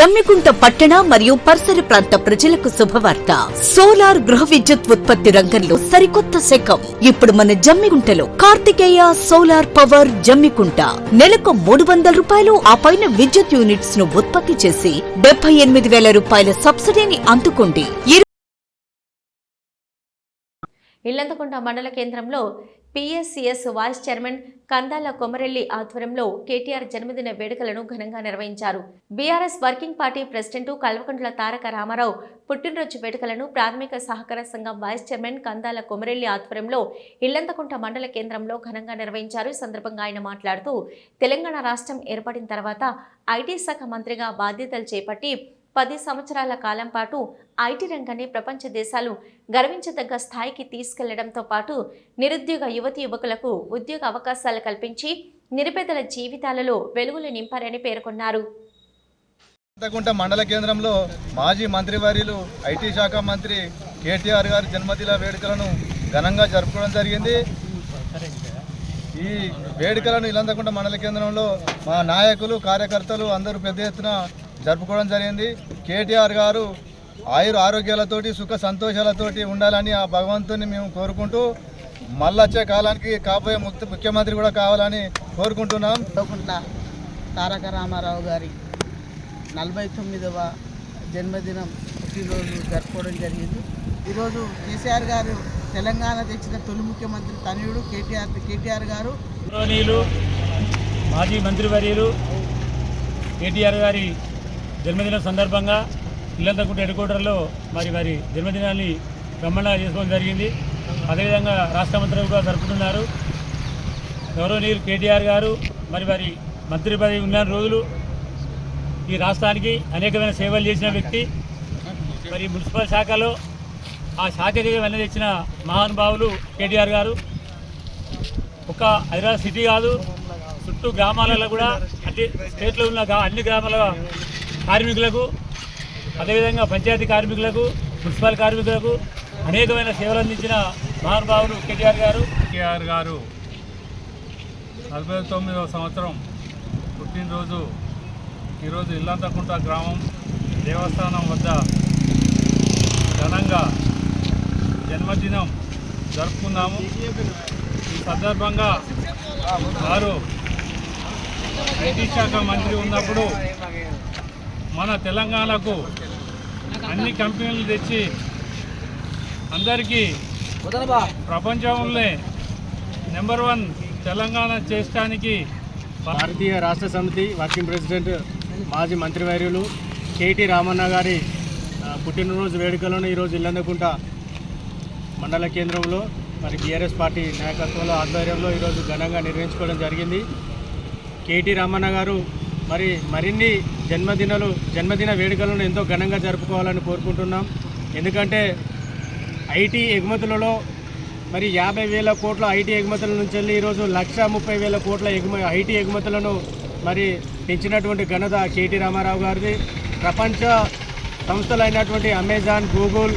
జమ్మికుంట పట్టణ మరియు పరిసర ప్రాంత ప్రజలకు శుభవార్త. సోలార్ గృహ విద్యుత్ ఉత్పత్తి రంగంలో సరికొత్త శకం. ఇప్పుడు మన జమ్మికుంటలో కార్తికేయ సోలార్ పవర్ జమ్మికుంట నెలకు 300 రూపాయలు ఆ పైన విద్యుత్ యూనిట్స్ ను ఉత్పత్తి చేసి 78,000 రూపాయల సబ్సిడీని అందుకోండి. ఇల్లంతకుంట మండల కేంద్రంలో PSCS vice chairman Kandala Komarelli ఆధ్వర్యంలో కేటీఆర్ జన్మదిన వేడుకలను ఘనంగా నిర్వహించారు. BRS working party president Kalvakuntla Taraka Rama Rao పుట్టినరోజు వేడుకలను ప్రాథమిక సహకార సంఘం వైస్ చైర్మన్ కందాల కొమరెల్లి ఆధ్వర్యంలో ఇల్లంతకుంట మండల కేంద్రంలో ఘనంగా నిర్వహించారు. ఈ సందర్భంగా ఆయన మాట్లాడుతూ తెలంగాణ రాష్ట్రం ఏర్పడిన తర్వాత ఐటీ శాఖ మంత్రిగా బాధ్యతలు చేపట్టి 10 సంవత్సరాల కాలం పాటు ఐటీ రంగాన్ని ప్రపంచ దేశాలు గర్వించదగ్గ స్థాయికి తీసుకెళ్లడంతో పాటు నిరుద్యోగ యువతి యువకులకు ఉద్యోగ అవకాశాలు కల్పించి నిరుపేదల జీవితాలలో వెలుగులు నింపారని పేర్కొన్నారు. మండల కేంద్రంలో మాజీ మంత్రివర్యులు ఐటీ శాఖ మంత్రి కేటీఆర్ గారి జన్మదిన వేడుకలను ఘనంగా జరుపుకోవడం జరిగింది. ఈ వేడుకలను ఇల్లంతకుంట మండల కేంద్రంలో మా నాయకులు కార్యకర్తలు అందరూ పెద్ద ఎత్తున జరుపుకోవడం జరిగింది. కేటీఆర్ గారు ఆరోగ్యాలతోటి సుఖ సంతోషాలతోటి ఉండాలని ఆ భగవంతుని మేము కోరుకుంటూ మళ్ళొచ్చే కాలానికి కాబోయే ముఖ్యమంత్రి కూడా కావాలని కోరుకుంటున్నాం. తారక రామారావు గారి 49వ జన్మదినం పుట్టినరోజు జరుపుకోవడం జరిగింది. ఈరోజు కేసీఆర్ గారు తెలంగాణ తెచ్చిన తొలి ముఖ్యమంత్రి తనయుడు కేటీఆర్ గారు మాజీ మంత్రివర్యులు కేటీఆర్ గారి జన్మదినం సందర్భంగా ఇల్లంతకుంట హెడ్ క్వార్టర్లో వారి జన్మదినాన్ని బ్రహ్మాండంగా చేసుకోవడం జరిగింది. అదేవిధంగా రాష్ట్ర మంత్రులు కూడా జరుపుతున్నారు. గౌరవనీయులు కేటీఆర్ గారు వారి మంత్రి పదవి ఉన్న రోజులు ఈ రాష్ట్రానికి అనేకమైన సేవలు చేసిన వ్యక్తి. మున్సిపల్ శాఖలో ఆ శాఖకి వెన్న తెచ్చిన మహానుభావులు కేటీఆర్ గారు. ఒక హైదరాబాద్ సిటీ కాదు, చుట్టూ గ్రామాలలో కూడా అన్ని స్టేట్లో ఉన్న అన్ని గ్రామాల కార్మికులకు, అదేవిధంగా పంచాయతీ కార్మికులకు, మున్సిపల్ కార్మికులకు అనేకమైన సేవలు అందించిన మహానుభావులు కేటీఆర్ గారు. కేటీఆర్ గారు 49వ సంవత్సరం పుట్టినరోజు ఈరోజు ఇల్లంతకుంట గ్రామం దేవస్థానం వద్ద ఘనంగా జన్మదినం జరుపుకున్నాము. ఈ సందర్భంగా వారు ఐటీ శాఖ మంత్రి ఉన్నప్పుడు మన తెలంగాణకు అన్ని కంపెనీలు తెచ్చి అందరికీ ప్రపంచంలో నెంబర్ 1 తెలంగాణ చేయడానికి భారతీయ రాష్ట్ర సమితి వర్కింగ్ ప్రెసిడెంట్ మాజీ మంత్రివర్యులు కేటీ రామన్న గారి పుట్టినరోజు వేడుకలను ఈరోజు ఇల్లంతకుంట మండల కేంద్రంలో బీఆర్ఎస్ పార్టీ నాయకత్వంలో ఆధ్వర్యంలో ఈరోజు ఘనంగా నిర్వహించుకోవడం జరిగింది. కేటీ రామన్న గారు మరిన్ని జన్మదిన వేడుకలను ఎంతో ఘనంగా జరుపుకోవాలని కోరుకుంటున్నాం. ఎందుకంటే ఐటీ ఎగుమతులలో 50,000 కోట్ల ఐటీ ఎగుమతుల నుంచి వెళ్ళి ఈరోజు 1,30,000 కోట్ల ఐటీ ఎగుమతులను పెంచినటువంటి ఘనత కేటీ రామారావు గారిది. ప్రపంచ సంస్థలైనటువంటి అమెజాన్, గూగుల్,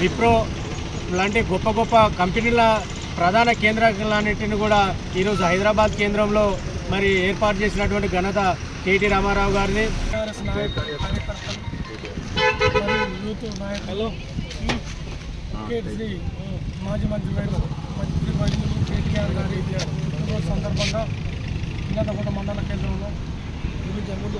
విప్రో లాంటి గొప్ప గొప్ప కంపెనీల ప్రధాన కేంద్రాలన్నింటినీ కూడా ఈరోజు హైదరాబాద్ కేంద్రంలో ఏర్పాటు చేసినటువంటి ఘనత కేటీ రామారావు గారిది. మాజీ మంత్రివర్యులు కేటీఆర్ గారి పుట్టినరోజు సందర్భంగా ఇల్లంతకుంట మండల కేంద్రంలో పుట్టినరోజు